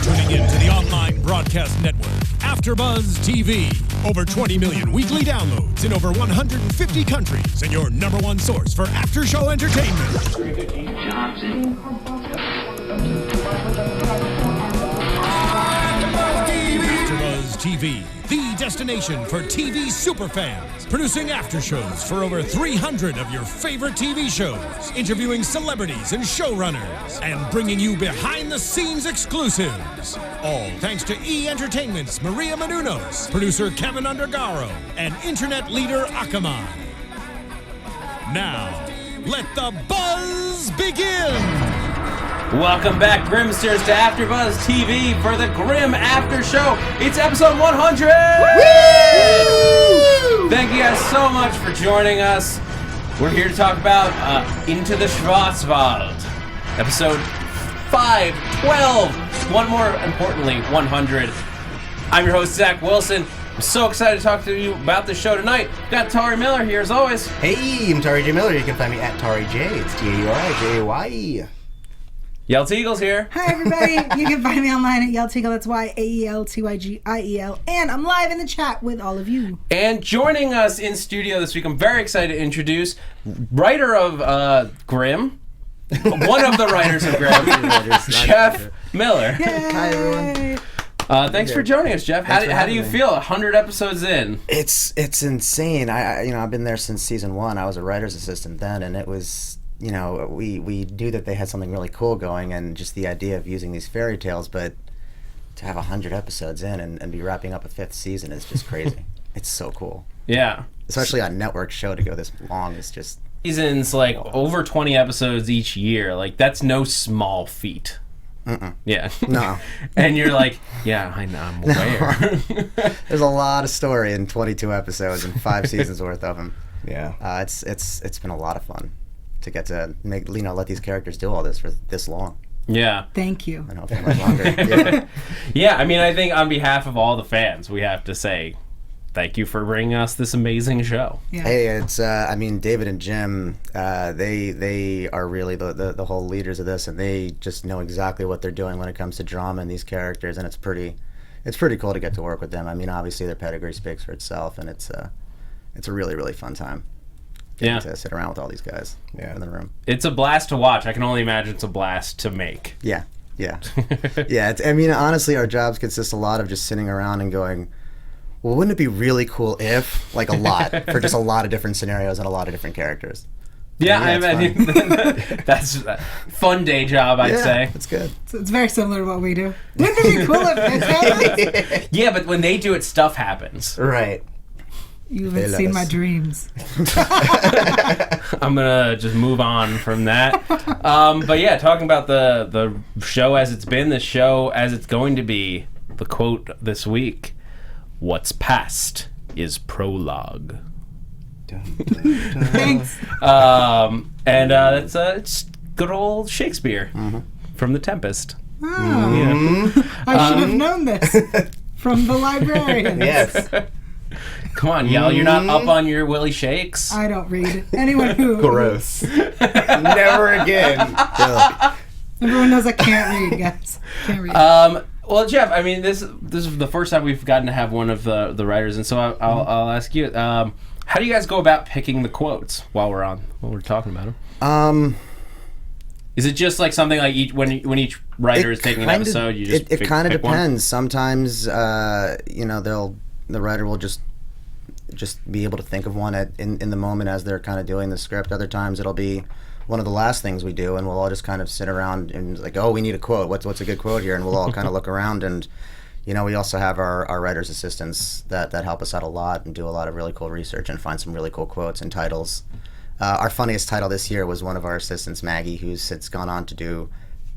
tuning in to the online broadcast network, AFTERBUZZ TV. Over 20 million weekly downloads in over 150 countries, and your number one source for after-show entertainment. AFTERBUZZ TV, the destination for TV superfans. Producing aftershows for over 300 of your favorite TV shows, interviewing celebrities and showrunners, and bringing you behind-the-scenes exclusives. All thanks to E! Entertainment's Maria Menounos, producer Kevin Undergaro, and internet leader Akamai. Now, let the buzz begin! Welcome back, Grimsters, to AFTERBUZZ TV for the Grimm After Show. It's episode 100! Woo! Thank you guys so much for joining us. We're here to talk about Into the Schwarzwald. Episode 5, 12, one more importantly, 100. I'm your host, Zach Wilson. I'm so excited to talk to you about the show tonight. Got Tauri Miller here as always. Hey, I'm Tauri J. Miller. You can find me at Tauri J. It's T-A-U-R-I-J-A-Y. Yael Tygiel's here. Hi, everybody. You can find me online at Yael Tygiel. That's Y-A-E-L-T-Y-G-I-E-L. And I'm live in the chat with all of you. And joining us in studio this week, I'm very excited to introduce writer of Grimm, one of the writers of Grimm, Jeff Miller. Yay! Hi, everyone. Thanks for joining us, Jeff. How do you feel 100 episodes in? It's insane. I've been there since season 1. I was a writer's assistant then, and it was... we knew that they had something really cool going, and just the idea of using these fairy tales, but to have 100 episodes in and be wrapping up a 5th season is just crazy. It's so cool. Yeah. Especially on network show to go this long is just... Seasons, over 20 episodes each year. That's no small feat. Mm-mm. Yeah. No. And you're like, yeah, I'm aware. There's a lot of story in 22 episodes and 5 seasons worth of them. Yeah. It's been a lot of fun to get to let these characters do all this for this long. Yeah. Thank you. And hopefully much longer. Yeah. Yeah, I think on behalf of all the fans, we have to say thank you for bringing us this amazing show. Yeah. Hey, it's David and Jim, they are really the whole leaders of this, and they just know exactly what they're doing when it comes to drama and these characters, and it's pretty cool to get to work with them. Obviously their pedigree speaks for itself, and it's a really, really fun time. Yeah. To sit around with all these guys in the room. It's a blast to watch. I can only imagine it's a blast to make. Yeah. Yeah. Yeah. Honestly, our jobs consist a lot of just sitting around and going, well, wouldn't it be really cool if, for just a lot of different scenarios and a lot of different characters. Yeah, I imagine that's a fun day job, I'd say. It's good. So it's very similar to what we do. Wouldn't it be cool if it happened? Yeah, but when they do it, stuff happens. Right. You haven't seen my dreams. I'm gonna just move on from that. But yeah, talking about the show as it's been, the show as it's going to be. The quote this week: "What's past is prologue." Thanks. It's good old Shakespeare from The Tempest. Oh. Yeah. I should have known this from the librarian. Yes. Come on, Yael, you're not up on your Willie Shakes? I don't read. Anyone who... Gross. Never again. Everyone knows I can't read, guys. Can't read. Well, Jeff, this is the first time we've gotten to have one of the writers, and so I'll ask you, how do you guys go about picking the quotes while we're talking about them? Is it just something when each writer is taking an episode, you just it kind of depends. One? Sometimes the writer will just be able to think of one in the moment as they're kind of doing the script. Other times it'll be one of the last things we do, and we'll all just kind of sit around and we need a quote. What's a good quote here? And we'll all kind of look around, and we also have our writers' assistants that help us out a lot and do a lot of really cool research and find some really cool quotes and titles. Our funniest title this year was one of our assistants, Maggie, who's gone on to do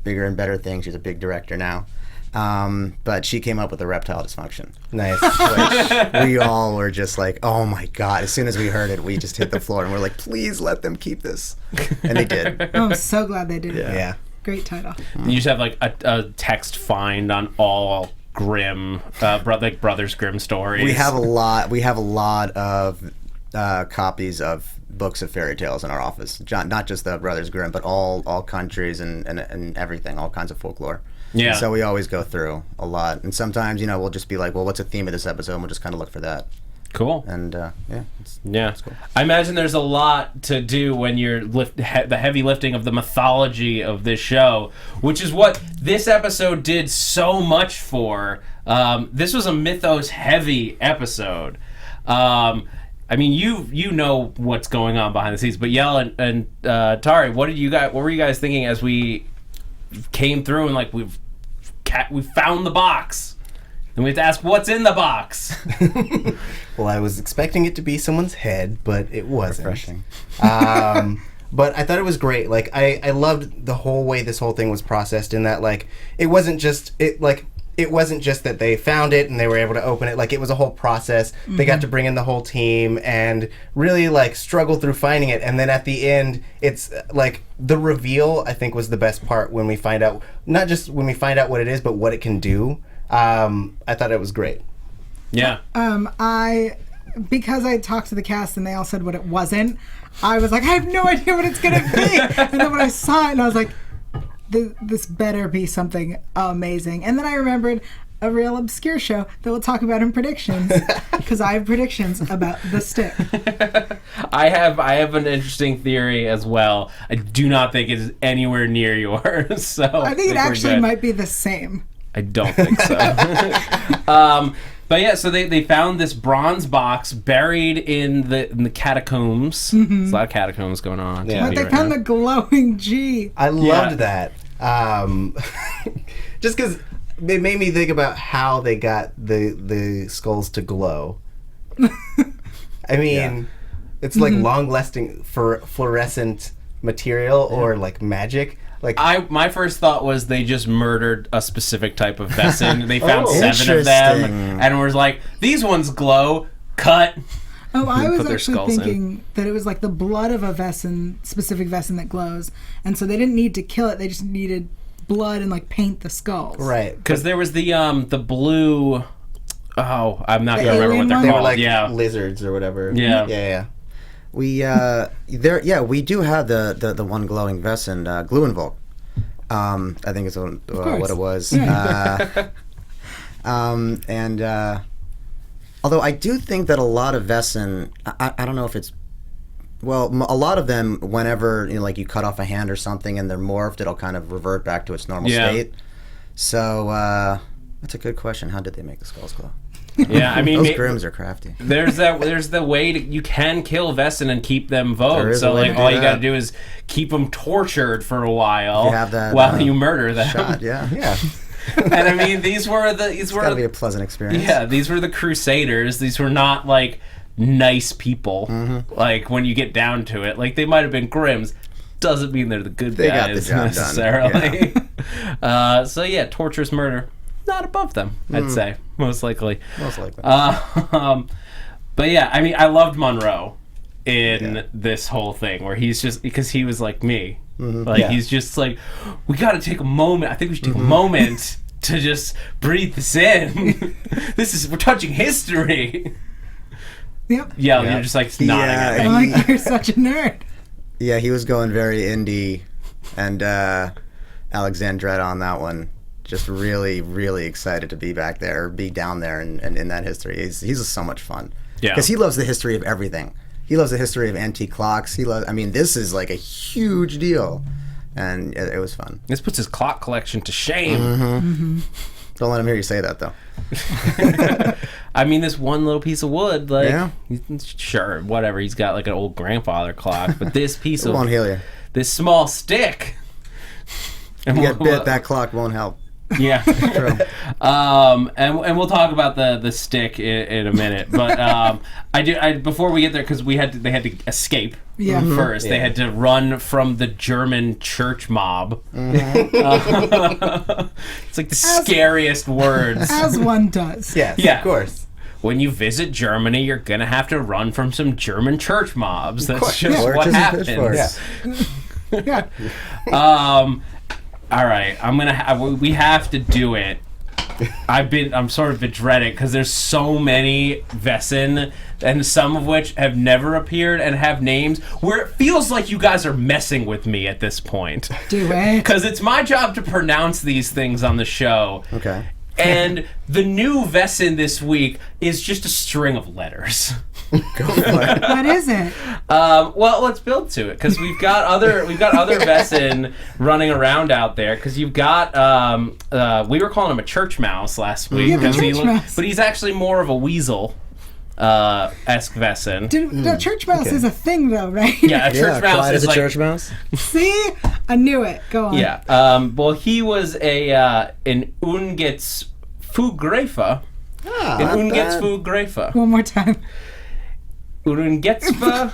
bigger and better things. She's a big director now. But she came up with erectile dysfunction. Nice. Which we all were just like, oh my God. As soon as we heard it, we just hit the floor and we're like, please let them keep this. And they did. I'm so glad they did. Yeah. Great title. You just have a text find on all Grimm, Brothers Grimm stories. We have a lot of copies of books of fairy tales in our office. Not just the Brothers Grimm, but all countries and everything, all kinds of folklore. Yeah. So we always go through a lot. And sometimes, we'll just be like, well, what's the theme of this episode? And we'll just kind of look for that. Cool. And, it's cool. I imagine there's a lot to do when you're the heavy lifting of the mythology of this show, which is what this episode did so much for. This was a mythos-heavy episode. I mean, you know what's going on behind the scenes, but Yael and Tauri, what were you guys thinking as we came through and we found the box? And we have to ask, what's in the box? Well, I was expecting it to be someone's head, but it wasn't. Refreshing. But I thought it was great. Like, I loved the whole way this whole thing was processed in that, like, it wasn't just that they found it and they were able to open it. Like, it was a whole process. They got to bring in the whole team and really, like, struggle through finding it. And then at the end, it's, like, the reveal, I think, was the best part when we find out, not just when we find out what it is, but what it can do. I thought it was great. Yeah. Because I talked to the cast and they all said what it wasn't, I was like, I have no idea what it's going to be. And then when I saw it, and I was like, this better be something amazing. And then I remembered a real obscure show that we'll talk about in predictions, because I have predictions about the stick. I have an interesting theory as well. I do not think it's anywhere near yours. So I think it actually might be the same. I don't think so. But yeah, so they found this bronze box buried in the catacombs. There's a lot of catacombs going on. Yeah. But they found the glowing G. I loved that. Just because it made me think about how they got the skulls to glow. I mean, it's like long-lasting fluorescent material or like magic. Like, my first thought was they just murdered a specific type of Vessin. They found 7 of them, and was like, these ones glow. Cut. Oh, I was Put their actually skulls thinking that it was like the blood of a Vessin, specific Vessin that glows, and so they didn't need to kill it. They just needed blood and like paint the skulls. right. Because there was the blue. Oh, I'm not gonna remember what they're They called. were like yeah. lizards or whatever. Yeah. Yeah. We we do have the one glowing Vessin, Gluenvolk. I think is what it was. Although I do think that a lot of Vessin, I don't know if it's, well, a lot of them, whenever like you cut off a hand or something and they're morphed, it'll kind of revert back to its normal state. So that's a good question. How did they make the skulls glow? Yeah, I mean, those Grimms are crafty. There's the way you can kill Vessin and keep them vogue. So like all you got to do is keep them tortured for a while you have that, while you murder them. Shot, yeah. And I mean, these were gotta be a pleasant experience. Yeah, these were the Crusaders. These were not like nice people. Like when you get down to it, like they might have been Grimms. Doesn't mean they're the good They guys got the job necessarily. Done. So yeah, torturous murder. Not above them, I'd say, most likely. But yeah, I mean, I loved Monroe in this whole thing, where he's just, because he was like me. He's just like, we got to take a moment. I think we should take a moment to just breathe this in. We're touching history. Yep. Yeah, you're just like nodding at me. I'm like, you're such a nerd. Yeah, he was going very indie, and Alexandretta on that one. Just really, really excited to be back there, be down there, and in that history. He's so much fun. Yeah. Because he loves the history of everything. He loves the history of antique clocks. I mean, this is like a huge deal, and it was fun. This puts his clock collection to shame. Don't let him hear you say that, though. I mean, this one little piece of wood, like, Yeah. Sure, whatever. He's got like an old grandfather clock, but this piece It of won't heal you. this small stick. If you get bit, that clock won't help. Yeah. True. And we'll talk about the stick in a minute, but before we get there, because they had to escape first. They had to run from the German church mob. It's like the scariest words. As one does. Yes, Yeah. of course. When you visit Germany, you're gonna have to run from some German church mobs. That's just Torches what and happens. pitchforks. Yeah. All right, we have to do it I'm sort of dreading because there's so many Vessin, and some of which have never appeared and have names where it feels like you guys are messing with me at this point. Do it. Because it's my job to pronounce these things on the show. Okay. And the new Vessin this week is just a string of letters. Go for it. What is it? Well, let's build to it because we've got other Vessin running around out there. Because you've got we were calling him a church mouse last week, Yeah, the church mouse. but he's actually more of a weasel esque Vessin. The church mouse is a thing, though, right? Yeah, a church mouse Clyde is is a like church mouse. See, I knew it. Go on. yeah. Well, he was an Ungets Fugrefa. An Ungets Fugrefa. One more time. Urungetspa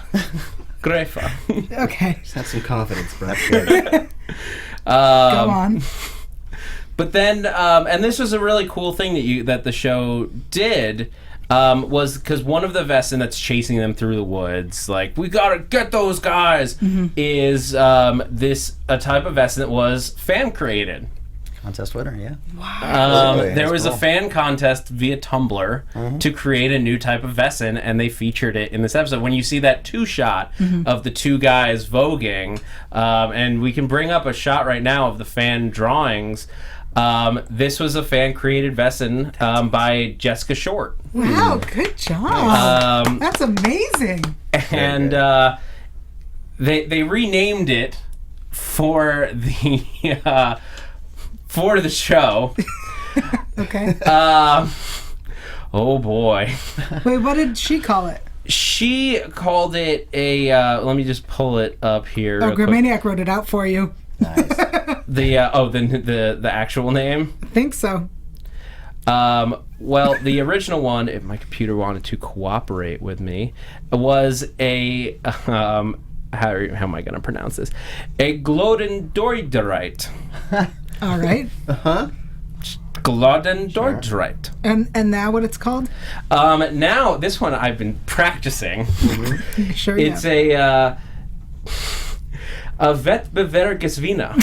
Grefa. Okay. Just have some confidence, bro. Go on. But then, and this was a really cool thing that the show did, was because one of the Vessin that's chasing them through the woods, like, we gotta get those guys, is this a type of Vessin that was fan created. Contest winner, yeah. There was a fan contest via Tumblr to create a new type of Vessin, and they featured it in this episode. When you see that two-shot of the two guys voguing, and we can bring up a shot right now of the fan drawings, this was a fan-created Vessin by Jessica Short. Wow, good job. That's amazing. And they renamed it for the... for the show. Okay. Oh boy. Wait, what did she call it? She called it a let me just pull it up here. Oh, real quick. Grimaniac wrote it out for you. Nice. The actual name. I think so. Well, the original one, if my computer wanted to cooperate with me, was a how am I going to pronounce this? A Glodendorderite. All right. Glodendorderite. And now what it's called? Now, this one I've been practicing. Sure. It's a Wettbewerbsvina.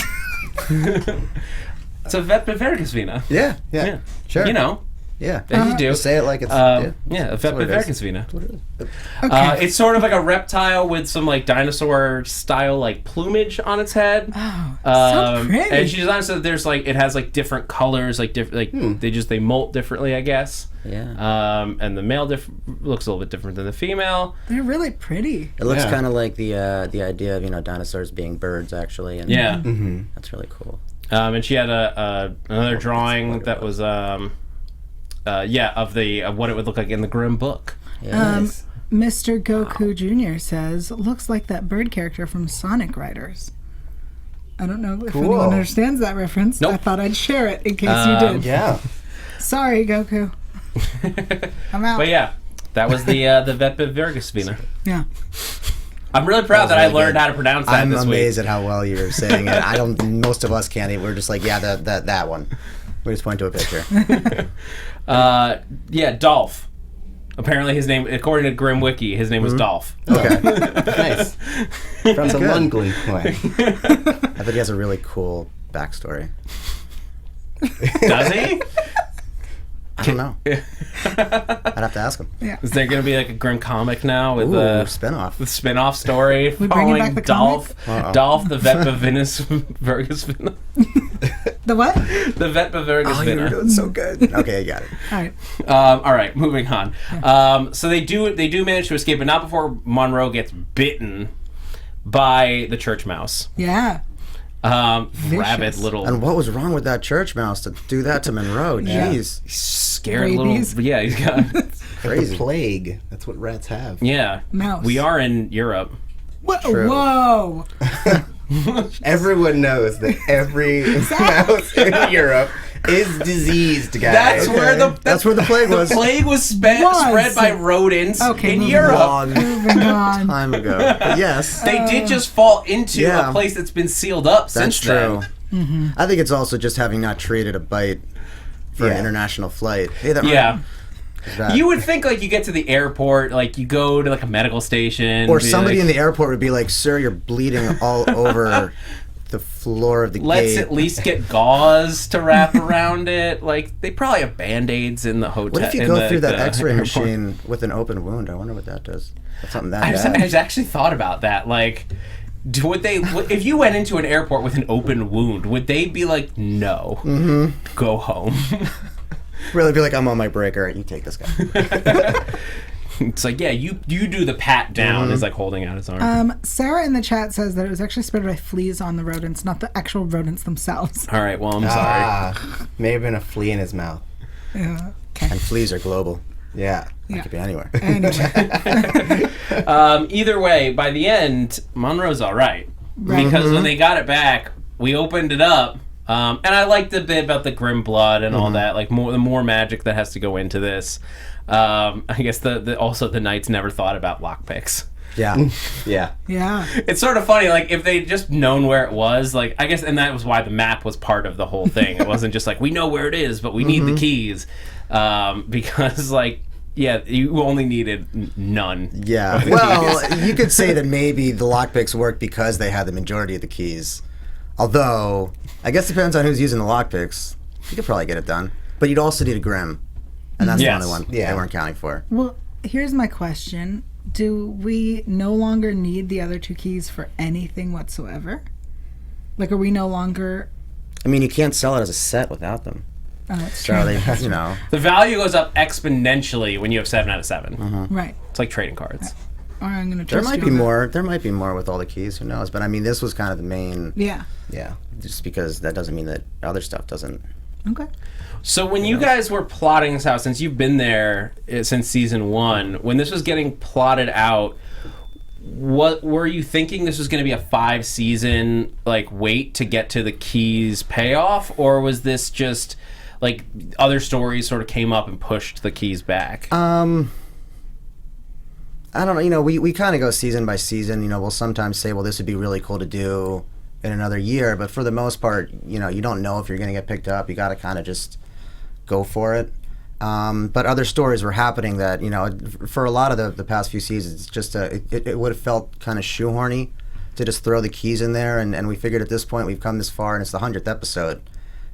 It's a Wettbewerbsvina. Yeah. Yeah. Sure. You know. Yeah. As you do. Say it like it's... Yeah, a That's what it is. Wettbewerbsvina. Okay. It's sort of like a reptile with some like dinosaur style like plumage on its head. Oh, so pretty. And she designed so that there's like it has like different colors, like different like they molt differently, I guess. Yeah. And the male looks a little bit different than the female. They're really pretty. It looks kind of like the idea of dinosaurs being birds actually. And Yeah. That's really cool. And she had another drawing that was of what it would look like in the Grimm book. Yeah. Mr. Goku Jr. says, looks like that bird character from Sonic Riders. I don't know if anyone understands that reference. Nope. I thought I'd share it in case you did. Yeah. Sorry, Goku. I'm out. But yeah, that was the Wettbewerbsvina. Yeah. I'm really proud that I really learned good. how to pronounce that I'm this amazed week. at how well you're saying it. Most of us can't even. We're just like, yeah, that one. We just point to a picture. Yeah, Dolph. Apparently his name, according to Grimm Wiki, his name was Dolph. Okay. Nice. From the Lungling way. I bet he has a really cool backstory. Does he? I don't know. I'd have to ask him. Is there going to be like a Grimm comic now with Ooh, a spin-off. spin-off story bringing following back the Dolph? Uh-oh. Dolph the Wettbewerbsvina. The what? The Oh, you were Wettbewerbsvina. doing so good. Okay, I got it. All right. All right, moving on. So they do manage to escape, but not before Monroe gets bitten by the church mouse. Yeah. Rabid little. And what was wrong with that church mouse to do that to Monroe? Jeez. Scared Rabies? little. Yeah, he's got. Crazy. The plague. That's what rats have. Yeah. Mouse. We are in Europe. True. Whoa. Everyone knows that every mouse in Europe is diseased, guys. That's where the plague was. The plague was spread by rodents in moving Europe. Long Moving on. time ago. But yes, They did just fall into Yeah. a place that's been sealed up that's since true. then. I think it's also just having not traded a bite for an international flight. Hey, that Yeah. that- You would think like you get to the airport, like you go to like a medical station, or be somebody like, in the airport would be like, "Sir, you're bleeding all over the floor of the Let's gate. at least get gauze to wrap around it. Like, they probably have Band-Aids in the hotel. What if you go through that X-ray machine with an open wound? I wonder what that does. That's something that bad. I've actually thought about that. Like, would they? If you went into an airport with an open wound, would they be like, "No, go home"? Really be like, I'm on my break. All right, you take this guy. It's like, yeah, you do the pat down. Is like holding out his arm. Sarah in the chat says that it was actually spread by fleas on the rodents, not the actual rodents themselves. All right, well, I'm sorry. May have been a flea in his mouth. Yeah. And fleas are global. Yeah. It could be anywhere. Anyway. Either way, by the end, Monroe's all right. Because when they got it back, we opened it up. And I liked the bit about the Grimm blood and all that. Like, the more magic that has to go into this. I guess also the knights never thought about lockpicks. Yeah. Yeah. Yeah. It's sort of funny, like, if they'd just known where it was, like, I guess, and that was why the map was part of the whole thing. It wasn't just like, we know where it is, but we need the keys. Because, like, yeah, you only needed none. Yeah. Well, you could say that maybe the lockpicks worked because they had the majority of the keys. Although, I guess it depends on who's using the lockpicks. You could probably get it done. But you'd also need a Grimm. And that's the only one they weren't counting for. Well, here's my question. Do we no longer need the other two keys for anything whatsoever? Like, are we no longer... I mean, you can't sell it as a set without them. Oh, that's So true. they, you know. The value goes up exponentially when you have 7 out of 7. Right. It's like trading cards. All right, I'm going to There trust might you be on that. more. There might be more with all the keys. Who knows? But I mean, this was kind of the main. Yeah. Yeah. Just because that doesn't mean that other stuff doesn't. Okay. So when you guys were plotting this out, since you've been there since season 1, when this was getting plotted out, what were you thinking this was going to be a 5-season like wait to get to the keys payoff, or was this just like other stories sort of came up and pushed the keys back? I don't know. You know, we kind of go season by season. You know, we'll sometimes say, well, this would be really cool to do in another year. But for the most part, you know, you don't know if you're going to get picked up. You got to kind of just go for it. But other stories were happening that, you know, for a lot of the past few seasons, it's just it would have felt kind of shoehorny to just throw the keys in there. And we figured at this point we've come this far and it's the 100th episode.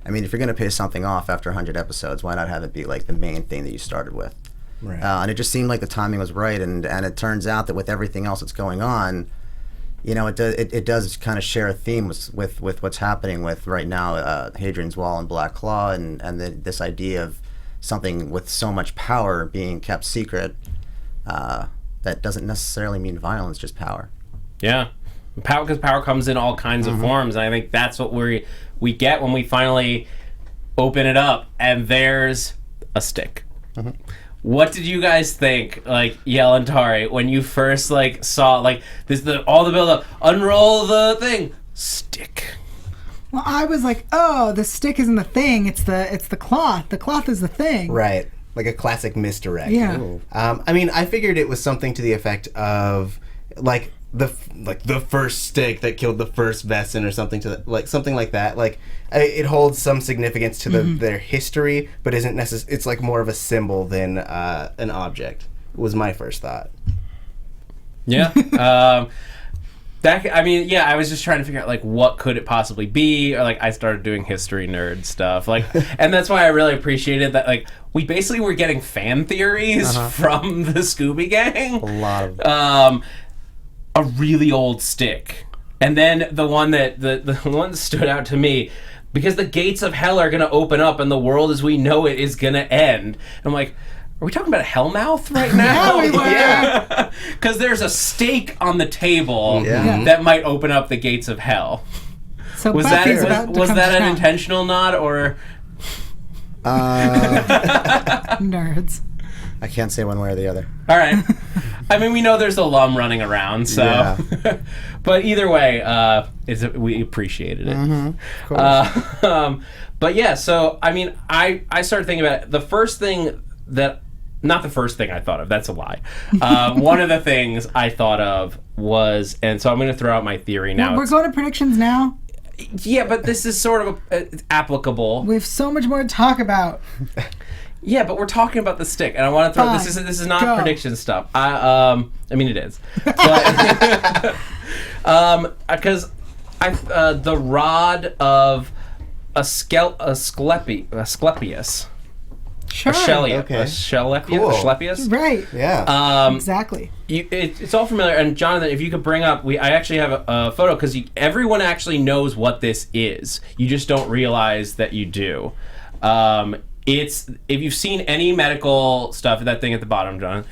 I mean, if you're going to pay something off after 100 episodes, why not have it be like the main thing that you started with? Right. And it just seemed like the timing was right, and it turns out that with everything else that's going on, you know, it does kind of share a theme with what's happening with right now, Hadrian's Wall and Black Claw, and this idea of something with so much power being kept secret. That doesn't necessarily mean violence, just power. Yeah, power, because power comes in all kinds of forms, and I think that's what we get when we finally open it up, and there's a stick. What did you guys think, like, Yael and Tauri, when you first like saw like this, all the build up, unroll the thing, stick? Well, I was like, oh, the stick isn't the thing. It's the cloth. The cloth is the thing. Right. Like a classic misdirect. Yeah. Ooh. I mean, I figured it was something to the effect of like the first stick that killed the first Vessin or something something like that. Like it holds some significance to their history, but isn't necessarily. It's like more of a symbol than an object. Was my first thought. Yeah. I mean, yeah, I was just trying to figure out, like, what could it possibly be? Or, like, I started doing history nerd stuff. Like, and that's why I really appreciated that, like, we basically were getting fan theories from the Scooby Gang. A lot of A really old stick. And then the one that, the one that stood out to me, because the gates of hell are going to open up and the world as we know it is going to end. And I'm like, are we talking about a Hellmouth right now? Yeah, we were. Yeah. Because there's a stake on the table Yeah. that might open up the gates of hell. So Was Buffy's that about to was come that an down. intentional nod, or Nerds. I can't say one way or the other. all right? I mean, we know there's a lum running around, so. Yeah. But either way, we appreciated it. Of course. But yeah, so I mean, I started thinking about it. The first thing that. Not the first thing I thought of. That's a lie. One of the things I thought of was, and so I'm going to throw out my theory now. We're going to predictions now. Yeah, but this is sort of applicable. We have so much more to talk about. Yeah, but we're talking about the stick, and I want to throw Fine. this is not Go. prediction stuff. I mean it is, but because the rod of Asclepius. Sure. Asclepius. Right. Yeah. Exactly. It's all familiar. And Jonathan, if you could bring up, I actually have a photo because everyone actually knows what this is. You just don't realize that you do. If you've seen any medical stuff, that thing at the bottom, Jonathan.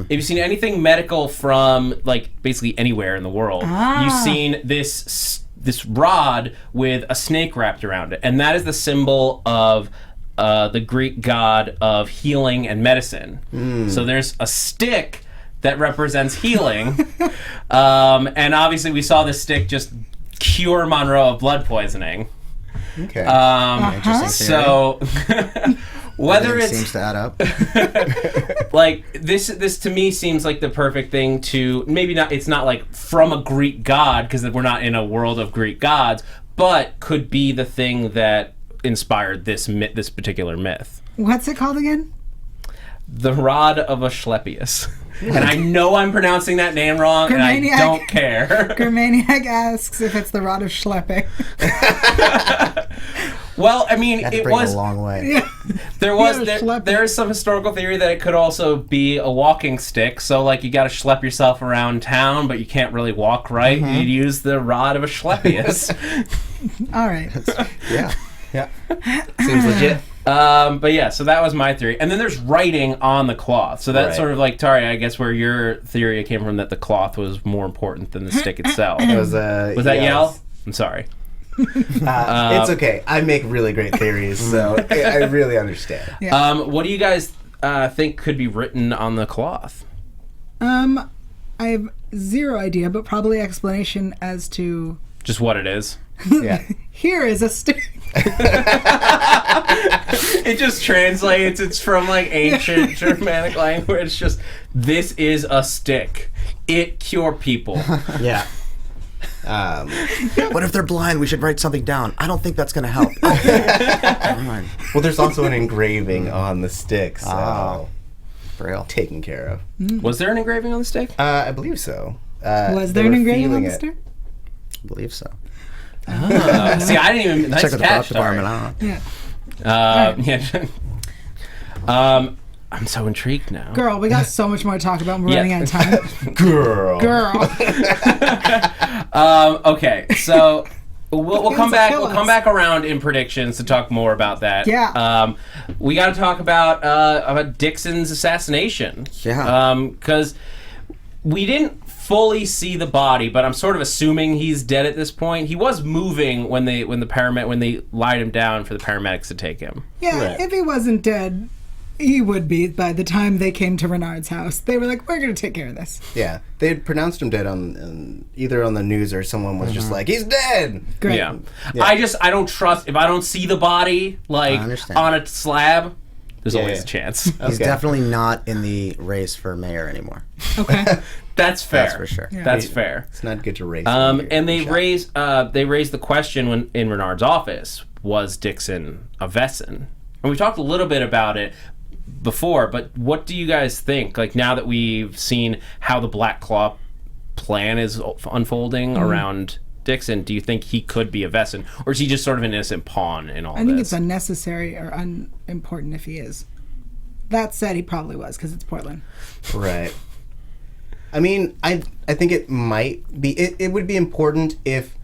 If you've seen anything medical from like basically anywhere in the world, you've seen this rod with a snake wrapped around it, and that is the symbol of the Greek god of healing and medicine. So there's a stick that represents healing, and obviously we saw this stick just cure Monroe of blood poisoning. Okay. Interesting theory. So whether Everything it's seems to add up. like this to me seems like the perfect thing to maybe not. It's not like from a Greek god because we're not in a world of Greek gods, but could be the thing that inspired this particular myth. What's it called again? The rod of Asclepius. And I know I'm pronouncing that name wrong, and I don't care. Grimaniac asks if it's the rod of schlepping. Well, I mean, Had to it bring was it a long way. Yeah. there is some historical theory that it could also be a walking stick. So, like, you got to schlep yourself around town, but you can't really walk right. You'd use the rod of Asclepius. All right. Yeah. Yeah. Seems legit. But yeah, so that was my theory. And then there's writing on the cloth. So that's Right. sort of like, Tauri, I guess where your theory came from that the cloth was more important than the stick itself. Was that yes. Yael? I'm sorry. It's okay. I make really great theories, so I really understand. Yeah. What do you guys think could be written on the cloth? I have zero idea, but probably explanation as to Just what it is. Yeah. here is a stick. It just translates. It's from like ancient Germanic language. Just, this is a stick. It cure people. Yeah. What if they're blind? We should write something down. I don't think that's going to help. Never mind. Well, there's also an engraving on the stick, so Oh. Braille. taken care of. Was there an engraving on the stick? I believe so. Was they there an were engraving feeling on the it. stick? I believe so. See, I didn't even. Nice Check with the catch, prop department. Tauri. I don't know. Yeah. Yeah. I'm so intrigued now. Girl, we got so much more to talk about. We're running out of time. Girl. Okay, so we'll come back. kill We'll us. come back around in predictions to talk more about that. Yeah. We got to talk about Dixon's assassination. Yeah. Because we didn't fully see the body, but I'm sort of assuming he's dead at this point. He was moving when they lied him down for the paramedics to take him. Yeah, Right. if he wasn't dead, he would be by the time they came to Renard's house. They were like, we're going to take care of this. Yeah. They had pronounced him dead on either on the news or someone was just like, he's dead. Great. Yeah. I don't trust, if I don't see the body like I understand. on a slab, there's Yeah, always yeah. a chance. He's Okay. definitely not in the race for mayor anymore. Okay. That's fair. That's for sure. Yeah. That's fair. It's not good to race. And they raised the question when in Renard's office, was Dixon a Vesson? And we talked a little bit about it before, but what do you guys think? Like, now that we've seen how the Black Claw plan is unfolding around Dixon, do you think he could be a Vesson, or is he just sort of an innocent pawn in all I think this? it's unnecessary or unimportant if he is. That said, he probably was because it's Portland. Right. I mean, I think it might be. It would be important if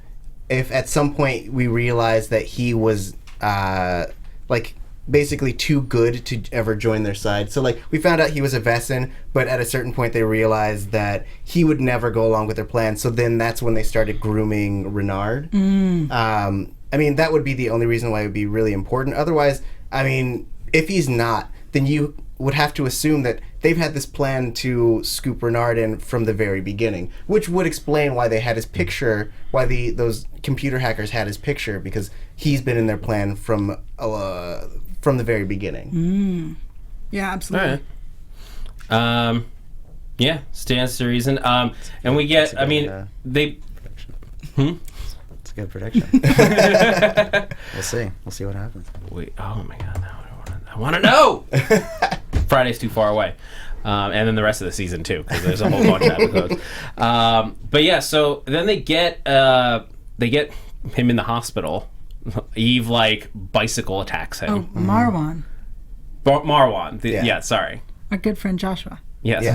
at some point we realized that he was like basically too good to ever join their side. So like we found out he was a Vesson, but at a certain point they realized that he would never go along with their plan. So then that's when they started grooming Renard. I mean, that would be the only reason why it would be really important. Otherwise, I mean, if he's not, then you would have to assume that they've had this plan to scoop Renard in from the very beginning, which would explain why they had his picture, why those computer hackers had his picture, because he's been in their plan from the very beginning. Yeah, absolutely. All right. Yeah, stands to reason. And we get, I mean, they... It's a good prediction. We'll see. We'll see what happens. Wait, oh my god, now I want to know! Friday's too far away. And then the rest of the season too, because there's a whole bunch of episodes. But yeah, so then they get they get him in the hospital. Eve like bicycle attacks him. Oh, Marwan. Marwan. Yeah. Yeah, sorry. Our good friend Joshua. Yes.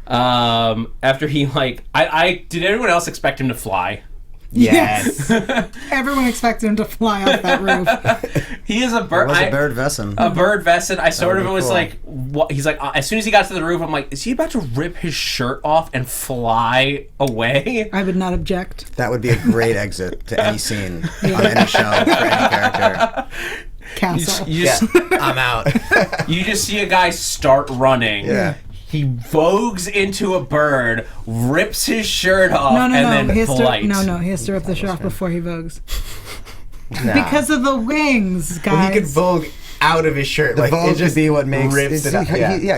After he like, I did anyone else expect him to fly? Yes. Everyone expected him to fly off that roof. He is a bird. It was a bird Vesson. A bird Vesson. I sort of would be was cool. like, what? He's like, as soon as he got to the roof, I'm like, is he about to rip his shirt off and fly away? I would not object. That would be a great exit to any scene on any show for any character. Castle. You just, I'm out. you just see a guy start running. Yeah. He vogues into a bird, rips his shirt off, No. and then He has flights. he has to rip the shirt off before he vogues. Nah. Because of the wings, guys. Well, he could vogue out of his shirt. The Like, Vogue it just would be what makes rips it out.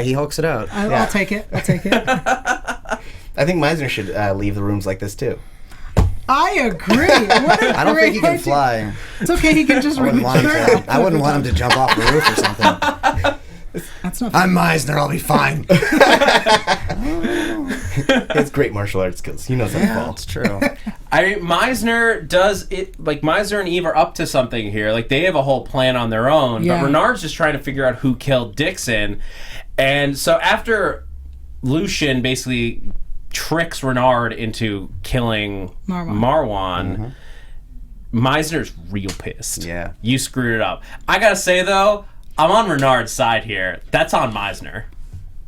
He hooks it out. I'll take it. I'll take it. I think Meisner should leave the rooms like this too. I agree. What a I don't think he can great idea. fly. It's okay. He can just I rip wouldn't the want him shirt to. off. I wouldn't want him to jump off the roof or something. That's not. I'm Meisner. I'll be fine. He has great martial arts skills. He knows how to fall. That's true. Meisner does it, like, Meisner and Eve are up to something here. Like, they have a whole plan on their own, Yeah. but Renard's just trying to figure out who killed Dixon. And so after Lucian basically tricks Renard into killing Marwan, Meisner's real pissed. Yeah. You screwed it up. I gotta say, though, I'm on Renard's side here. That's on Meisner.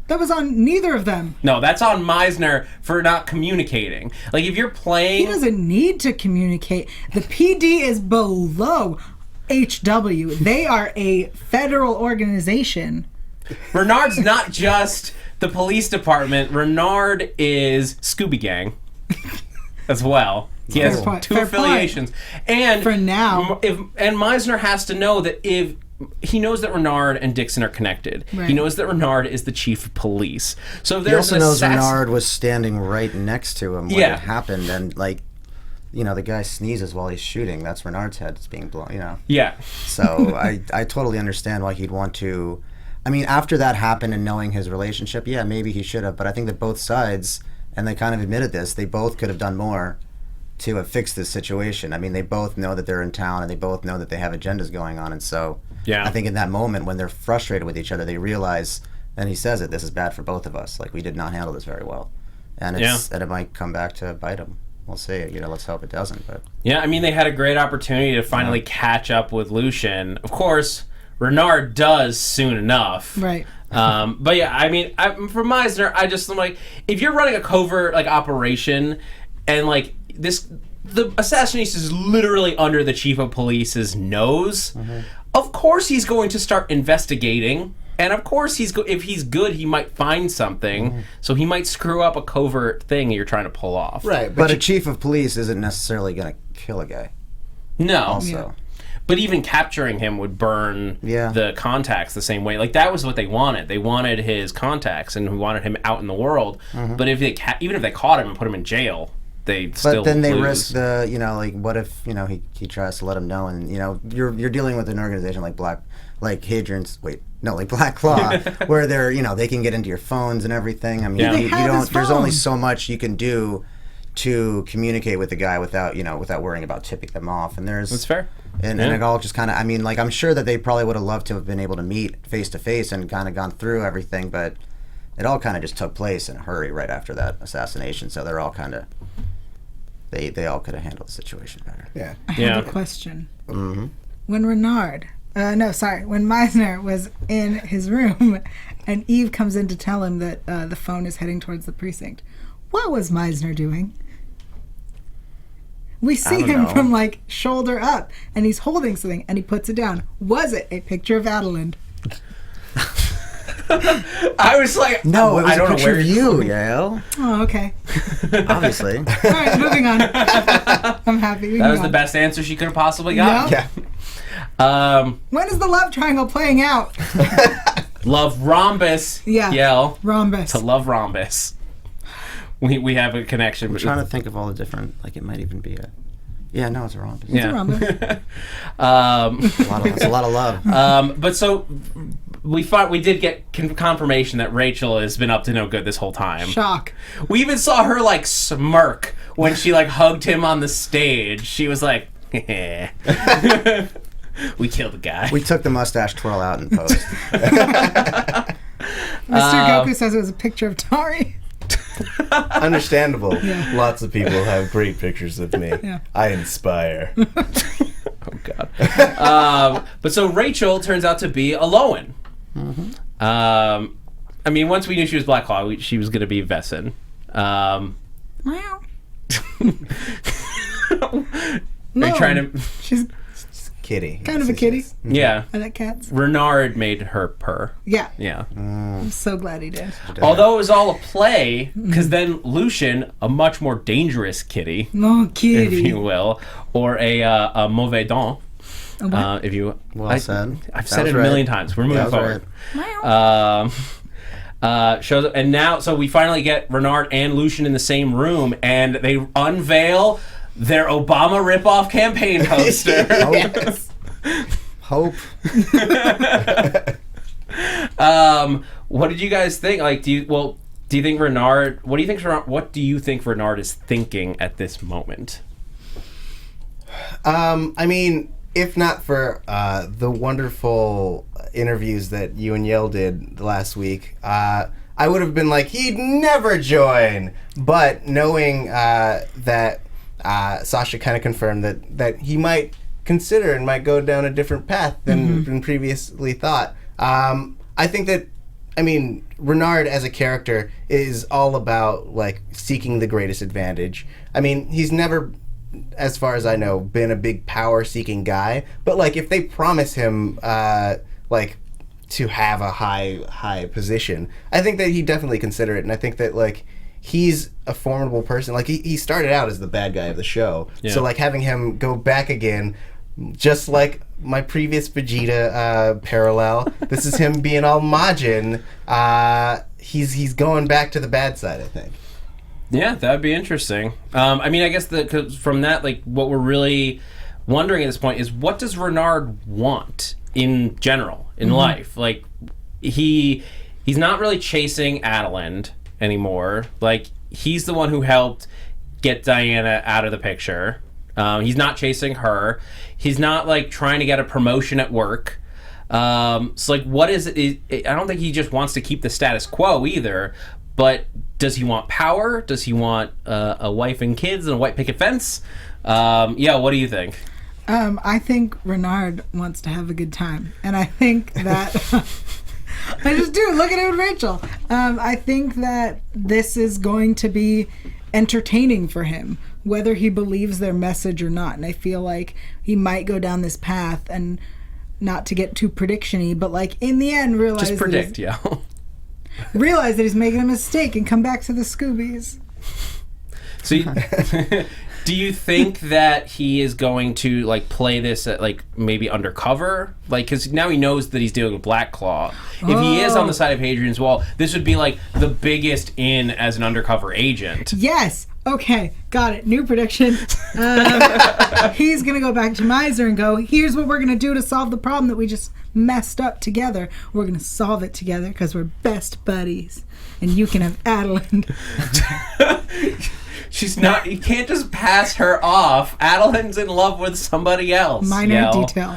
That was on neither of them. No, that's on Meisner for not communicating. Like, if you're playing... He doesn't need to communicate. The PD is below HW. They are a federal organization. Renard's not just the police department. Renard is Scooby Gang as well. He has Fair point. two Fair point. affiliations. And For now. And Meisner has to know that if he knows that Renard and Dixon are connected. Right. He knows that Renard is the chief of police. So if He there's also an knows assassin- Renard was standing right next to him when Yeah. it happened, and like, you know, the guy sneezes while he's shooting. That's Renard's head that's being blown. You know. Yeah. So I totally understand why he'd want to. I mean, after that happened and knowing his relationship, yeah, maybe he should have. But I think that both sides, and they kind of admitted this, they both could have done more to have fixed this situation. I mean, they both know that they're in town, and they both know that they have agendas going on, and so Yeah. I think in that moment when they're frustrated with each other, they realize, and he says it, this is bad for both of us. Like, we did not handle this very well, and and it might come back to bite him. We'll see. You know, let's hope it doesn't. But Yeah, I mean, they had a great opportunity to finally catch up with Lucian. Of course, Renard does soon enough. Right. But yeah, I mean, for Meisner, I'm like, if you're running a covert like operation, and like the assassination is literally under the chief of police's nose. Of course, he's going to start investigating, and of course, if he's good, he might find something. So he might screw up a covert thing you're trying to pull off. Right, but a chief of police isn't necessarily going to kill a guy. No. Also. But even capturing him would burn Yeah. the contacts the same way. Like, that was what they wanted. They wanted his contacts, and we wanted him out in the world. But if they even if they caught him and put him in jail, they'd still But then they lose. risk the, you know, like, what if, you know, he tries to let him know, and, you know, you're dealing with an organization like Black Claw, where they're, you know, they can get into your phones and everything. I mean, Yeah. They you have don't. his There's only phone. so much you can do to communicate with the guy without worrying about tipping them off. And there's That's fair. And it all just kind of, I mean, like, I'm sure that they probably would have loved to have been able to meet face to face and kind of gone through everything, but it all kind of just took place in a hurry right after that assassination. So they're all kind of, they all could have handled the situation better. Yeah. I Yeah. have a question. When when Meisner was in his room and Eve comes in to tell him that the phone is heading towards the precinct, what was Meisner doing? We see don't him know. from like shoulder up, and he's holding something, and he puts it down. Was it a picture of Adeland? I was like, No, it was I don't a know picture where of you, Yael. Oh, okay. Obviously. All right, moving on. I'm happy. We That can was go the on. best answer she could have possibly got. Yeah. Yeah. When is the love triangle playing out? Love rhombus. Yeah. Yell Rhombus. to love rhombus. We have a connection. I'm trying to think of all the different, like, it might even be a, yeah, no, it's a rhombus. Yeah. Rhombus. It's a lot of love. But so we did get confirmation that Rachel has been up to no good this whole time. Shock. We even saw her like smirk when she like hugged him on the stage, she was like, we killed the guy. We took the mustache twirl out in post. Mr. Goku says it was a picture of Tauri. Understandable. Yeah. Lots of people have great pictures of me. Yeah. I inspire. Oh God. But so Rachel turns out to be a Lowen. I mean, once we knew she was Black Claw, she was going to be Vesson. Meow. Are you trying to? She's Kitty. kind of a kitty. Yeah. I like cats. Renard made her purr. Yeah. Yeah. I'm so glad he did. Although it was all a play, because then Lucian, a much more dangerous kitty, No if kitty. you will, or a mauvais dent, if you. Well said. I've That said was it a right. million times. We're moving That was forward. Meow. Shows up, and now, so we finally get Renard and Lucian in the same room, and they unveil their Obama ripoff campaign poster. Hope. What did you guys think? Like, do you think Renard? What do you think Renard is thinking at this moment? I mean, if not for the wonderful interviews that you and Yael did last week, I would have been like, he'd never join. But knowing that Sasha kind of confirmed that he might consider and might go down a different path than previously thought. I think that, I mean, Renard as a character is all about like seeking the greatest advantage. I mean, he's never, as far as I know, been a big power-seeking guy. But like, if they promise him like to have a high position, I think that he'd definitely consider it. And I think that like he's a formidable person. Like he started out as the bad guy of the show, so like having him go back again, just like my previous Vegeta parallel. This is him being all Majin. He's going back to the bad side, I think. Yeah, that'd be interesting. I mean, I guess cause from that, like, what we're really wondering at this point is, what does Renard want in general in life? Like, he's not really chasing Adeland anymore. Like, he's the one who helped get Diana out of the picture. He's not chasing her. He's not like trying to get a promotion at work. So like, what is it? I don't think he just wants to keep the status quo either. But does he want power? Does he want a wife and kids and a white picket fence? Yeah, what do you think? I think Renard wants to have a good time, and I think that I just do. Look at it with Rachel. I think that this is going to be entertaining for him, whether he believes their message or not. And I feel like he might go down this path, and not to get too prediction-y, but like in the end realize Just predict, yeah. realize that he's making a mistake and come back to the Scoobies. So do you think that he is going to like play this at like maybe undercover? Like, because now he knows that he's dealing with Black Claw. If he is on the side of Hadrian's Wall, this would be like the biggest in as an undercover agent. Yes. Okay. Got it. New prediction. He's going to go back to Miser and go, here's what we're going to do to solve the problem that we just messed up together. We're going to solve it together because we're best buddies. And you can have Adeland. She's not. You can't just pass her off. Adeland's in love with somebody else. Minor Yael. detail.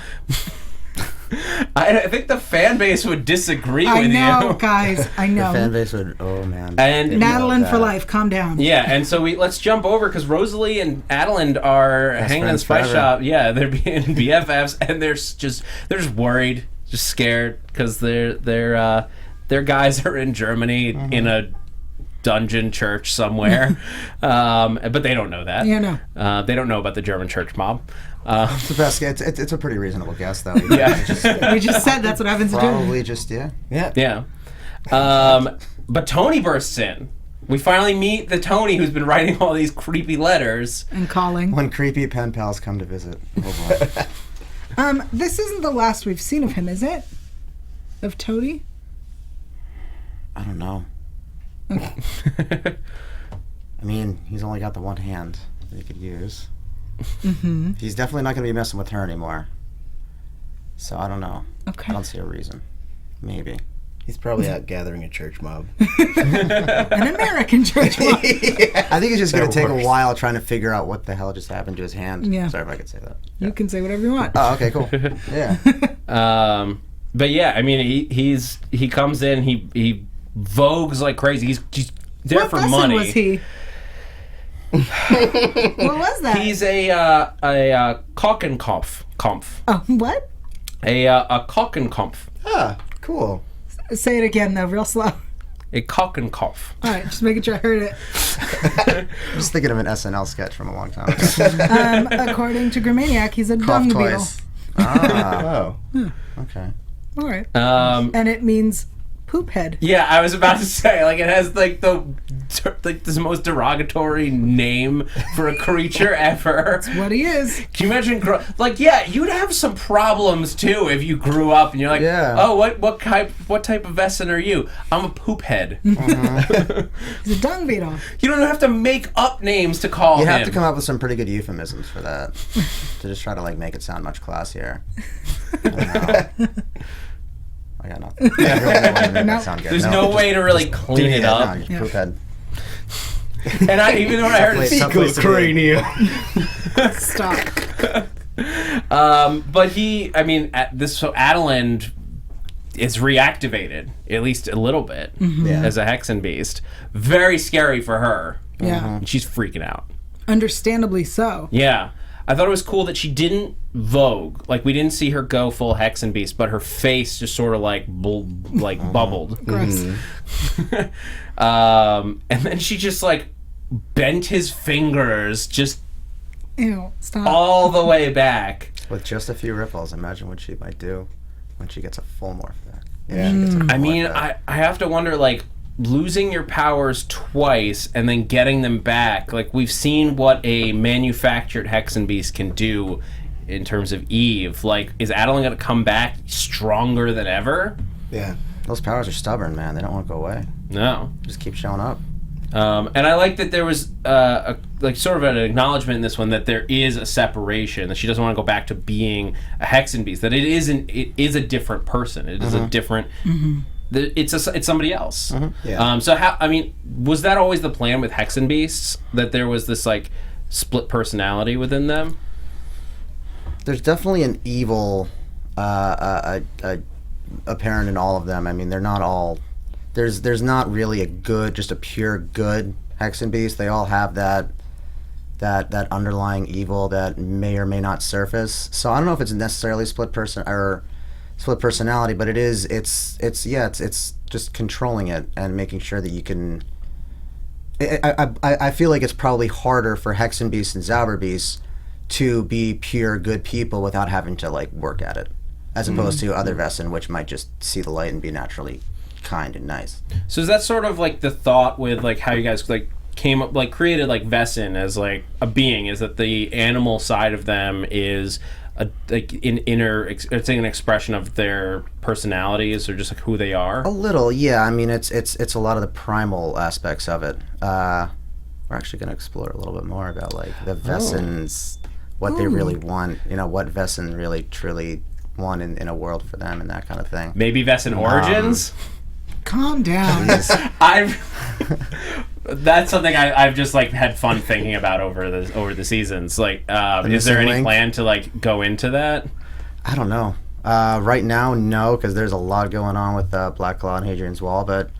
I think the fan base would disagree I with know, you. guys. I know. The fan base would, oh man. And They'd love Adeland for that. life. Calm down. Yeah, and so let's jump over because Rosalie and Adeland are hanging in the friends spice forever. shop. Yeah, they're being BFFs, and they're just worried, just scared because their guys are in Germany in a dungeon church somewhere, but they don't know that. Yeah, no. They don't know about the German church mob. It's the best. It's a pretty reasonable guess, though. Yeah. We just said that's what happens to Germany. Probably just, yeah. Yeah. But Tony bursts in. We finally meet the Tony who's been writing all these creepy letters. And calling. When creepy pen pals come to visit. Oh boy. This isn't the last we've seen of him, is it? Of Toady? I don't know. I mean, he's only got the one hand that he could use. Mm-hmm. He's definitely not going to be messing with her anymore. So I don't know. Okay. I don't see a reason. Maybe. He's probably out gathering a church mob. An American church mob. I think it's just going to They're take worse. a while trying to figure out what the hell just happened to his hand. Yeah. Sorry if I could say that. You can say whatever you want. Oh, okay, cool. Yeah. But yeah, I mean, he comes in, he vogues like crazy. He's there What for vessel money. was he? What was that? He's a Kockenkopf. Oh, what? A Kockenkopf. Ah, cool. Say it again, though, real slow. A Kockenkopf. All right, just making sure I heard it. I'm just thinking of an SNL sketch from a long time ago. According to Grimmaniac, he's a Cough dung beetle. twice. Ah, Oh. okay. All right. Um, And it means poop head. Yeah, I was about to say, like, it has like the most derogatory name for a creature ever. What he is. Can you imagine? Yeah, you'd have some problems too if you grew up and you're like, Yeah. oh, what type of Vesson are you? I'm a poop head. He's a dung beetle. You don't have to make up names to call You him. have to come up with some pretty good euphemisms for that to just try to like make it sound much classier. I don't know. I got nothing. I really don't want to make that sound good. There's no just- way to really clean it up. No, just poop head. And even when I heard it, Someplace to be. Stop. but so Adeland is reactivated at least a little bit Yeah. as a Hexen Beast. Very scary for her. Yeah. And she's freaking out. Understandably so. Yeah. I thought it was cool that she didn't vogue. Like, we didn't see her go full Hexen Beast, but her face just sort of like bubbled. Gross. And then she just like bent his fingers just Ew, stop. all the way back. With just a few ripples, imagine what she might do when she gets a full morph back. Yeah. I mean, I have to wonder, like, losing your powers twice and then getting them back. Like, we've seen what a manufactured Hexen Beast can do in terms of Eve. Like, is Adeline going to come back stronger than ever? Yeah. Those powers are stubborn, man. They don't want to go away. No. Just keep showing up. And I like that there was sort of an acknowledgement in this one that there is a separation, that she doesn't want to go back to being a Hexen Beast, that it is a different person. It is a different... It's somebody else. Yeah. So how? I mean, was that always the plan with Hexen Beasts, that there was this like split personality within them? There's definitely an evil apparent in all of them. I mean, they're not all... There's not really just a pure good Hexen Beast. They all have that underlying evil that may or may not surface. So I don't know if it's necessarily split personality, but it's just controlling it and making sure that you can... I feel like it's probably harder for Hexen Beasts and Zauber Beasts to be pure good people without having to like work at it, as opposed to other Vesson, which might just see the light and be naturally kind and nice. So is that sort of like the thought with like how you guys like came up, like created like Vesson as like a being, is that the animal side of them is it's an expression of their personalities or just like who they are? A little, yeah. I mean, it's a lot of the primal aspects of it. We're actually going to explore a little bit more about like the Vessons, what they really want. You know, what Vesson really truly want in a world for them and that kind of thing. Maybe Vesson Origins? Calm down. That's something I've just like had fun thinking about over the seasons. Like, is there any plan to like go into that? I don't know. Right now, no, because there's a lot going on with Black Claw and Hadrian's Wall. But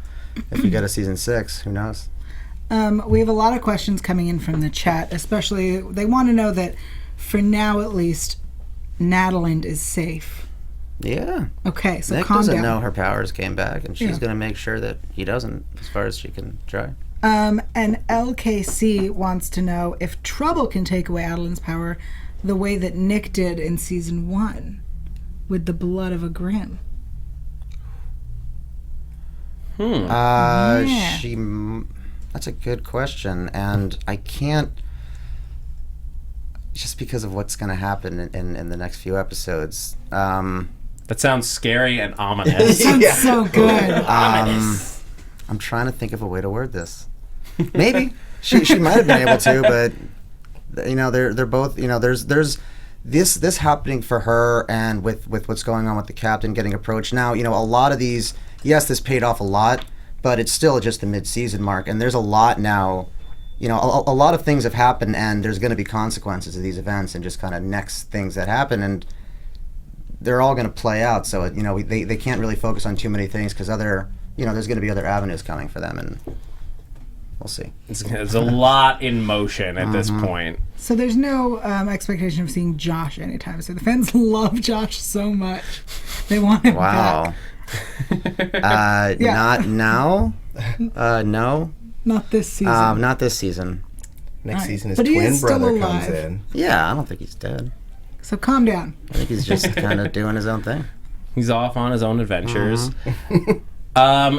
if we get a season 6, who knows? We have a lot of questions coming in from the chat, especially they want to know that for now at least, Nataland is safe. Yeah. Okay, so Nick calm doesn't down. know her powers came back, and she's Yeah. going to make sure that he doesn't, as far as she can try. And LKC wants to know if Trouble can take away Adeline's power the way that Nick did in season 1 with the blood of a Grimm. Yeah. That's a good question, and I can't, just because of what's going to happen in the next few episodes. That sounds scary and ominous. Sounds so good. I'm trying to think of a way to word this. Maybe she might have been able to, but you know, they're both, you know, there's this happening for her, and with what's going on with the captain getting approached now. You know, a lot of these yes, this paid off a lot, but it's still just the mid-season mark, and there's a lot now. A lot of things have happened, and there's going to be consequences of these events and just kind of next things that happen, and they're all going to play out. So they can't really focus on too many things because there's going to be other avenues coming for them, and we'll see. There's a lot in motion at this point. So there's no expectation of seeing Josh anytime. So the fans love Josh so much, they want him back. Not now. No. Not this season. Not this season. Next season, his But he twin is still brother alive. comes in. Yeah, I don't think he's dead. So calm down. I think he's just kind of doing his own thing. He's off on his own adventures.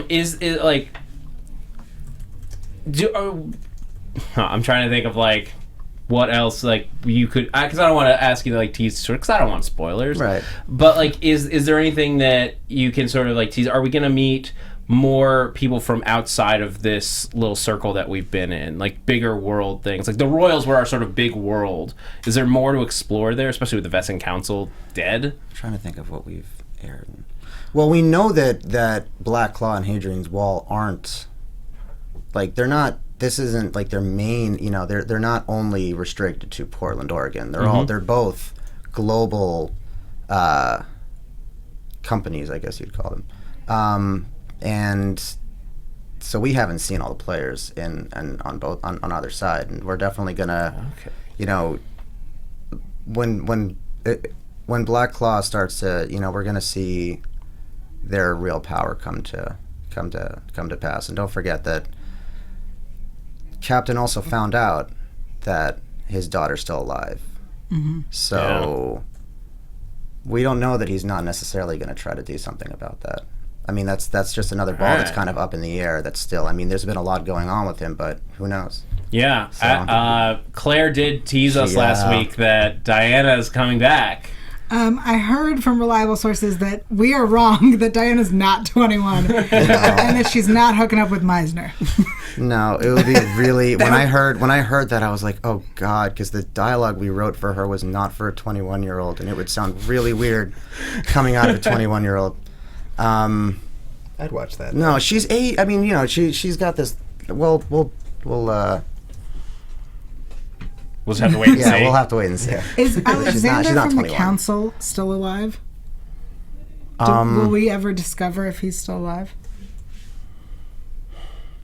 Is it like? I'm trying to think of like what else like you could, because I don't want to ask you to like tease, because I don't want spoilers. Right. But like, is there anything that you can sort of like tease? Are we going to meet more people from outside of this little circle that we've been in, like bigger world things? Like the Royals were our sort of big world. Is there more to explore there, especially with the Vesson Council dead? I'm trying to think of what we've aired. Well, we know that Black Claw and Hadrian's Wall aren't, like, they're not, this isn't like their main, they're not only restricted to Portland, Oregon. They're both global companies, I guess you'd call them. And so we haven't seen all the players on either side, and we're definitely gonna, when Black Claw starts to, we're gonna see their real power come to pass. And don't forget that Captain also found out that his daughter's still alive. So we don't know that he's not necessarily going to try to do something about that. I mean, that's just another ball that's kind of up in the air. That's still, I mean, there's been a lot going on with him, but who knows? Yeah. So, Claire did tease us last week that Diana is coming back. I heard from reliable sources that we are wrong, that Diana's not 21, and that she's not hooking up with Meisner. No, it would be really, when I heard that, I was like, oh God, because the dialogue we wrote for her was not for a 21-year-old, and it would sound really weird coming out of a 21-year-old. I'd watch that. No, she's 8. I mean, she's got this, we'll just have to wait and see. Yeah, we'll have to wait and see. Is Alexander she's not from the 21. council still alive? Will we ever discover if he's still alive?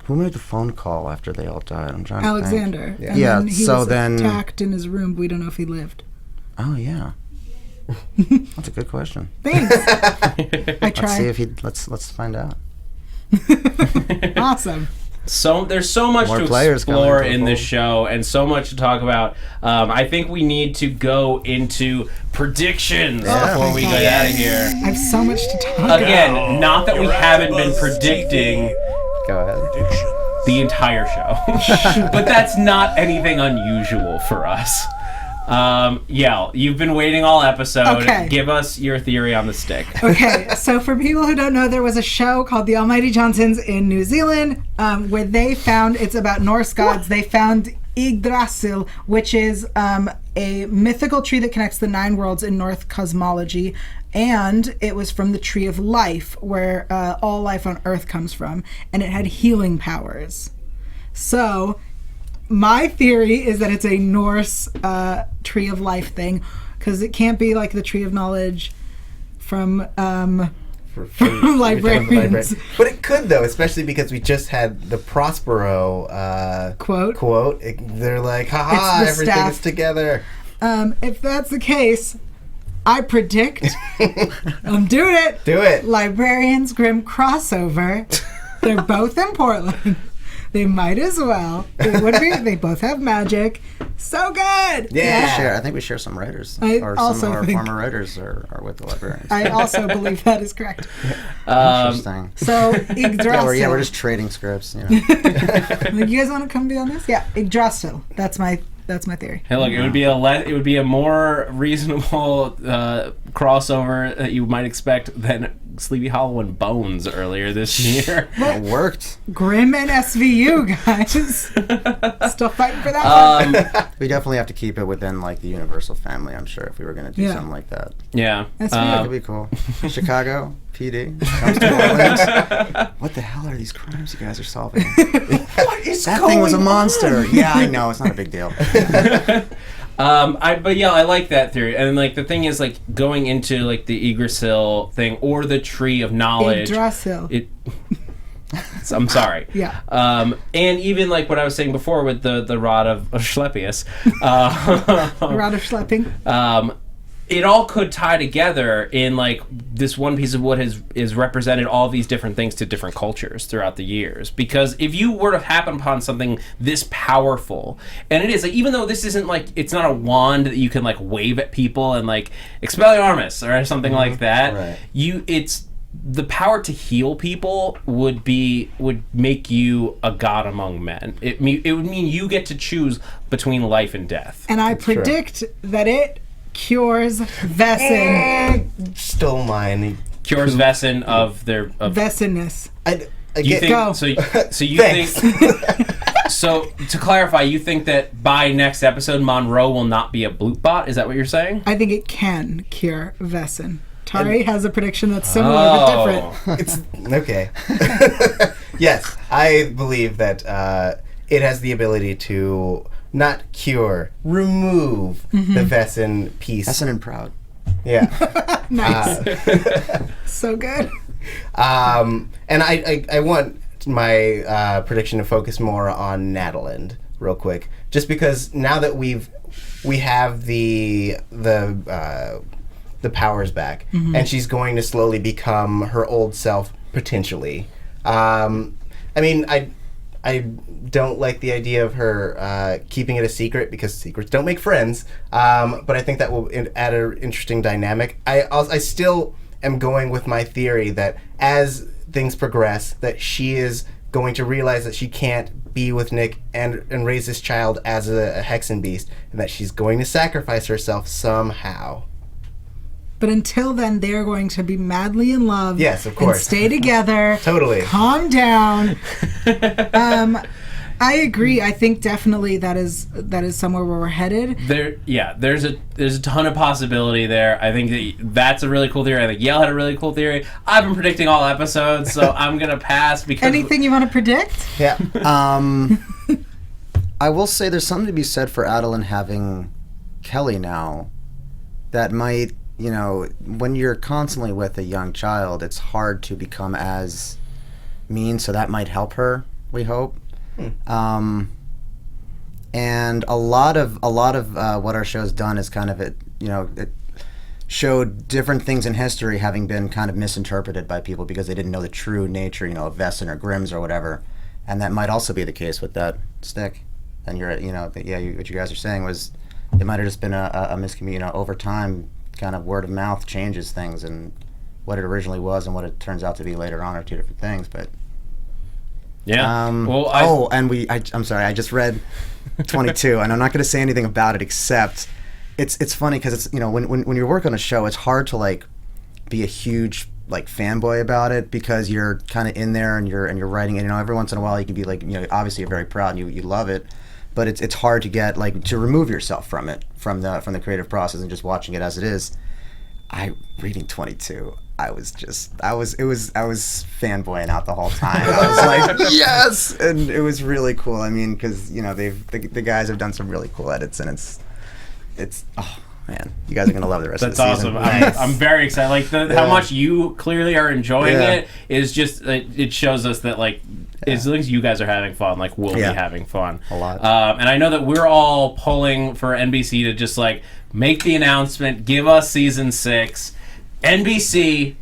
Who made the phone call after they all died? I'm trying Alexander. to think. And Yeah, then he so was then... attacked in his room, but we don't know if he lived. Oh, yeah. That's a good question. Thanks. I Let's tried. see if he... Let's find out. Awesome. So there's so much More to players explore coming to in the this fold. show, and so much to talk about. I think we need to go into predictions before we get out of here. I have so much to talk about. Again, not that we haven't been predicting Go ahead. the entire show, but that's not anything unusual for us. Yael, you've been waiting all episode. Okay. Give us your theory on the stick. Okay, so for people who don't know, there was a show called The Almighty Johnsons in New Zealand where they found, it's about Norse gods, they found Yggdrasil, which is a mythical tree that connects the 9 worlds in Norse cosmology, and it was from the Tree of Life, where all life on Earth comes from, and it had healing powers. So my theory is that it's a Norse Tree of Life thing, because it can't be like the Tree of Knowledge from librarians. But it could, though, especially because we just had the Prospero quote. They're like, haha, It's the everything staff. is together. If that's the case, I predict, I'm doing it. Do it. Librarians Grimm crossover. They're both in Portland. They might as well. It would be. They both have magic. So good. Yeah. I think we share some writers. I Or also some of our think- former writers are with the librarians. I also believe that is correct. Interesting. So Yggdrasil. Yeah, we're just trading scripts. Like, you guys want to come be on this? Yeah, Yggdrasil. That's my theory. Hey, look, it would be a more reasonable crossover that you might expect than Sleepy Hollow and Bones earlier this year. It worked. Grimm and SVU, guys. Still fighting for that one. We definitely have to keep it within like the Universal family. I'm sure if we were going to do something like that, Yeah. SVU. it'd be cool. Chicago PD comes to Orleans. What the hell are these crimes you guys are solving? What is That thing was a monster. Yeah, I know. It's not a big deal. But yeah, I like that theory. And like the thing is, like going into like the Yggdrasil thing or the Tree of Knowledge. Yggdrasil. I'm sorry. Yeah. And even like what I was saying before with the rod of Schleppius. Rod of schlepping. It all could tie together in like this one piece of wood is represented all these different things to different cultures throughout the years. Because if you were to happen upon something this powerful, and it is like, even though this isn't like, it's not a wand that you can like wave at people and like Expelliarmus or something like that. Right. It's the power to heal people would make you a god among men. It would mean you get to choose between life and death. And I predict that it cures Vessin. Stole mine. Cures Vessin of their Vessinness. you think Go. so you think so to clarify, you think that by next episode Monroe will not be a bloop bot? Is that what you're saying? I think it can cure Vessin. Tari has a prediction that's similar but different. It's okay. Yes, I believe that it has the ability to not cure, remove the Vessin piece. Vessin and proud. Yeah. Nice. So good. And I want my prediction to focus more on Nataland real quick, just because now that we have the powers back, and she's going to slowly become her old self potentially. I mean, I don't like the idea of her keeping it a secret because secrets don't make friends. But I think that will add an interesting dynamic. I still am going with my theory that as things progress, that she is going to realize that she can't be with Nick and raise this child as a Hexen beast, and that she's going to sacrifice herself somehow. But until then, they're going to be madly in love. Yes, of course. And stay together. Totally. Calm down. I agree. I think definitely that is somewhere where we're headed. There's a ton of possibility there. I think that's a really cool theory. I think Yael had a really cool theory. I've been predicting all episodes, so I'm gonna pass because Anything you want to predict? Yeah. I will say there's something to be said for Adeline having Kelly now. That might, when you're constantly with a young child, it's hard to become as mean. So that might help her. We hope. And a lot of what our show's done is kind of it showed different things in history having been kind of misinterpreted by people because they didn't know the true nature, of Vessin or Grimm's or whatever. And that might also be the case with that stick. And what you guys are saying was it might have just been a miscommunication. Over time, kind of word of mouth changes things, and what it originally was and what it turns out to be later on are two different things. But yeah. I'm sorry. I just read 22, and I'm not going to say anything about it except it's funny because it's when you work on a show, it's hard to like be a huge like fanboy about it because you're kind of in there and you're writing it. Every once in a while you can be like obviously you're very proud and you love it, but it's hard to get like to remove yourself from it from the creative process and just watching it as it is. Reading 22. I was fanboying out the whole time. I was like, yes, and it was really cool. I mean, because the guys have done some really cool edits, and it's oh man, you guys are gonna love the rest of the season. That's awesome. I'm very excited. Like how much you clearly are enjoying it is just it shows us that like as long as you guys are having fun, like we'll be having fun a lot. And I know that we're all pulling for NBC to just like make the announcement, give us season 6. NBC,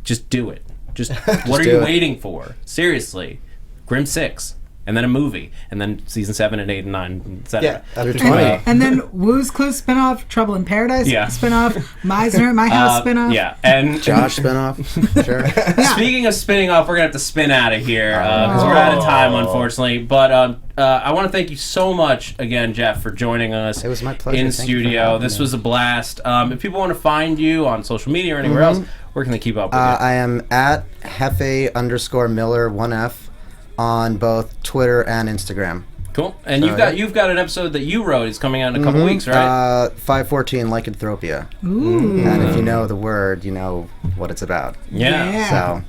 just do it. Just what are you waiting for? Seriously, Grimm 6. and then a movie, and then season 7 and 8 and 9, etc. Yeah, after 20. And then Woo's Clue spinoff, Trouble in Paradise spinoff, Meisner at My House spinoff. Yeah, and Josh spinoff. Sure. speaking of spinning off, we're gonna have to spin out of here because we're out of time, unfortunately. But I want to thank you so much again, Jeff, for joining us. It was my pleasure. In Thank you for studio. having This me. was a blast. If people want to find you on social media or anywhere else, where can they keep up with you? I am at Hefe_Miller 1F on both Twitter and Instagram. Cool. And So, you've got an episode that you wrote. It's coming out in a couple weeks, right? 514 Lycanthropia. Ooh. And if you know the word, you know what it's about. Yeah. So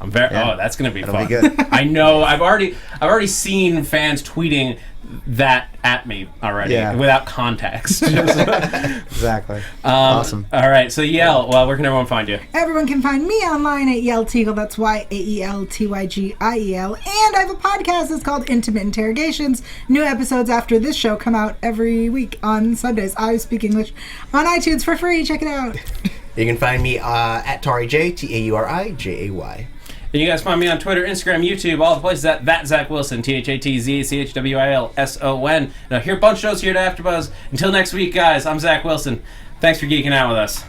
I'm very. Yeah. Oh, that's gonna be It'll fun. be good. I know. I've already seen fans tweeting that at me already without context. exactly. Awesome. All right. So Yael, well, where can everyone find you? Everyone can find me online at Yael Tygiel. That's YAELTYGIEL. And I have a podcast. It's called Intimate Interrogations. New episodes after this show come out every week on Sundays. I speak English on iTunes for free. Check it out. You can find me at Tauri J, TAURIJAY. And you guys find me on Twitter, Instagram, YouTube, all the places at that Zach Wilson, THATZACHWILSON. Now, hear a bunch of shows here at AfterBuzz. Until next week, guys, I'm Zach Wilson. Thanks for geeking out with us.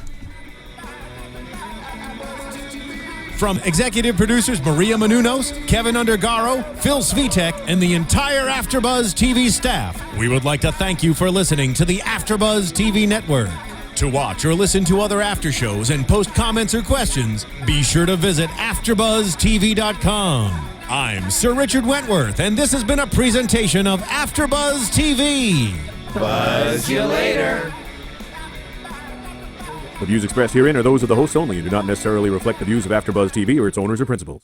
From executive producers Maria Menounos, Kevin Undergaro, Phil Svitek, and the entire AfterBuzz TV staff, we would like to thank you for listening to the AfterBuzz TV network. To watch or listen to other after shows and post comments or questions, be sure to visit AfterBuzzTV.com. I'm Sir Richard Wentworth, and this has been a presentation of AfterBuzz TV. Buzz you later. The views expressed herein are those of the hosts only and do not necessarily reflect the views of AfterBuzz TV or its owners or principals.